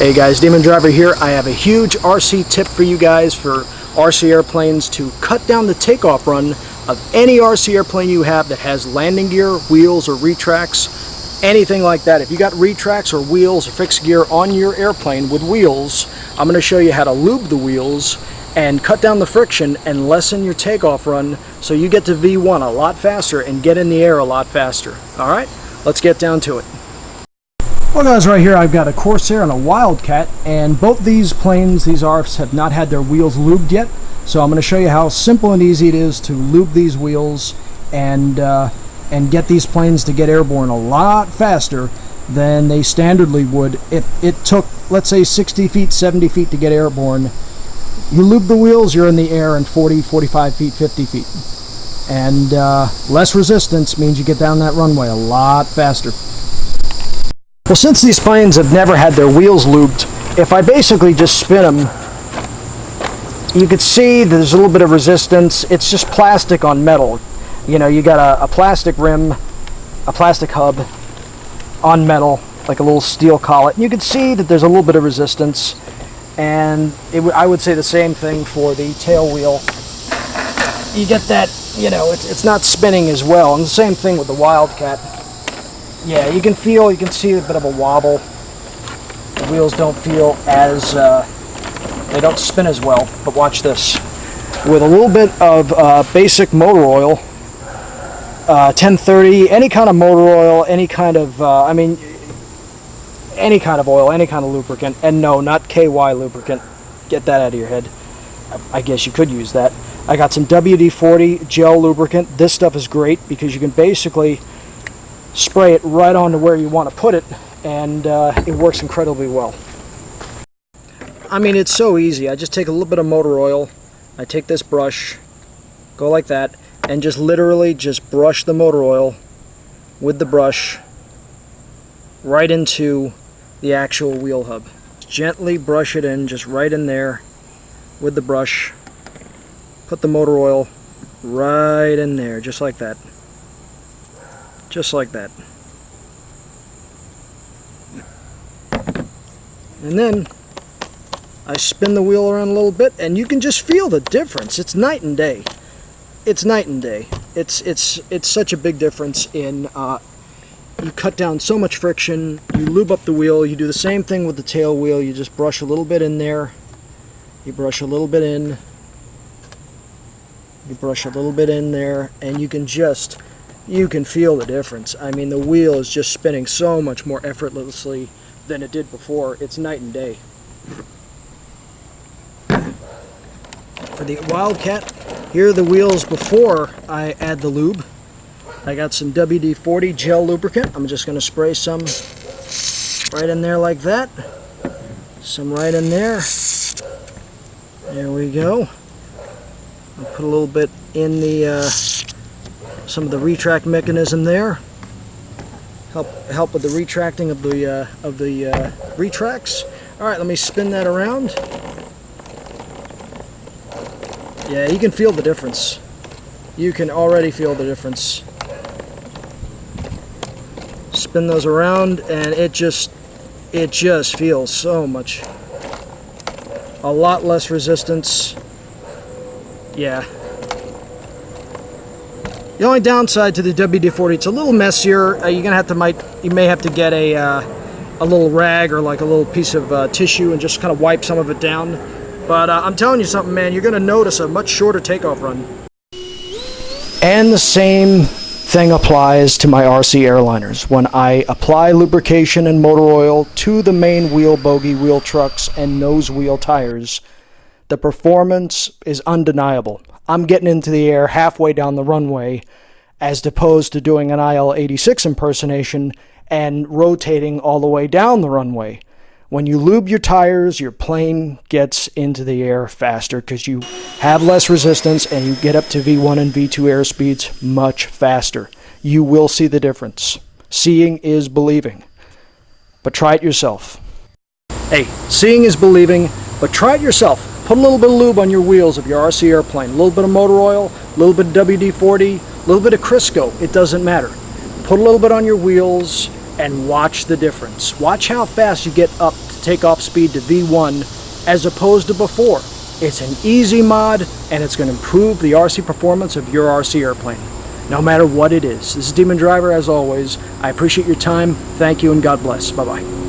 Hey guys, DemonDriver here. I have a huge RC tip for you guys for RC airplanes to cut down the takeoff run of any RC airplane you have that has landing gear, wheels, or retracts, anything like that. If you got retracts or wheels or fixed gear on your airplane with wheels, I'm going to show you how to lube the wheels and cut down the friction and lessen your takeoff run so you get to V1 a lot faster and get in the air a lot faster. Alright, let's get down to it. Well guys, right here I've got a Corsair and a Wildcat, and both these planes, these ARFs, have not had their wheels lubed yet. So I'm going to show you how simple and easy it is to lube these wheels and get these planes to get airborne a lot faster than they standardly would if it took, let's say, 60 feet, 70 feet to get airborne. You lube the wheels, you're in the air in 40, 45 feet, 50 feet. And less resistance means you get down that runway a lot faster. Well, since these planes have never had their wheels lubed, if I basically just spin them, you can see there's a little bit of resistance. It's just plastic on metal. You know, you got a plastic rim, a plastic hub on metal, like a little steel collet. And you can see that there's a little bit of resistance. And I would say the same thing for the tail wheel. You get that, you know, it's not spinning as well. And the same thing with the Wildcat. Yeah, you can see a bit of a wobble. The wheels don't feel as, they don't spin as well. But watch this. With a little bit of basic motor oil, 1030, any kind of motor oil, any kind of, any kind of oil, any kind of lubricant. And no, not KY lubricant. Get that out of your head. I guess you could use that. I got some WD-40 gel lubricant. This stuff is great because you can basically spray it right onto where you want to put it, and it works incredibly well. I mean, it's so easy. I just take a little bit of motor oil, I take this brush, go like that, and just literally just brush the motor oil with the brush right into the actual wheel hub. Gently brush it in, just right in there with the brush. Put the motor oil right in there, just like that. Just like that. And then I spin the wheel around a little bit, and you can just feel the difference. It's night and day. It's night and day. It's such a big difference in you cut down so much friction, you lube up the wheel, you do the same thing with the tail wheel, you just brush a little bit in there, you brush a little bit in, you brush a little bit in there, and you can feel the difference. I mean, the wheel is just spinning so much more effortlessly than it did before. It's night and day. For the Wildcat, here are the wheels before I add the lube. I got some WD-40 gel lubricant. I'm just going to spray some right in there like that. Some right in there. There we go. I'll put a little bit in the some of the retract mechanism there. Help with the retracting of the retracts. All right, let me spin that around. Yeah, you can feel the difference. You can already feel the difference. Spin those around, and it just feels so much. A lot less resistance. Yeah. The only downside to the WD-40, it's a little messier. You may have to get a little rag or like a little piece of tissue and just kind of wipe some of it down. But I'm telling you something, man, you're going to notice a much shorter takeoff run. And the same thing applies to my RC airliners. When I apply lubrication and motor oil to the main wheel bogie, wheel trucks, and nose wheel tires, the performance is undeniable. I'm getting into the air halfway down the runway as opposed to doing an IL-86 impersonation and rotating all the way down the runway. When you lube your tires, your plane gets into the air faster because you have less resistance and you get up to V1 and V2 airspeeds much faster. You will see the difference. Seeing is believing. But try it yourself. Hey, seeing is believing, but try it yourself. Put a little bit of lube on your wheels of your RC airplane. A little bit of motor oil, a little bit of WD-40, a little bit of Crisco. It doesn't matter. Put a little bit on your wheels and watch the difference. Watch how fast you get up to takeoff speed to V1 as opposed to before. It's an easy mod, and it's going to improve the RC performance of your RC airplane, no matter what it is. This is DemonDriver, as always. I appreciate your time. Thank you, and God bless. Bye-bye.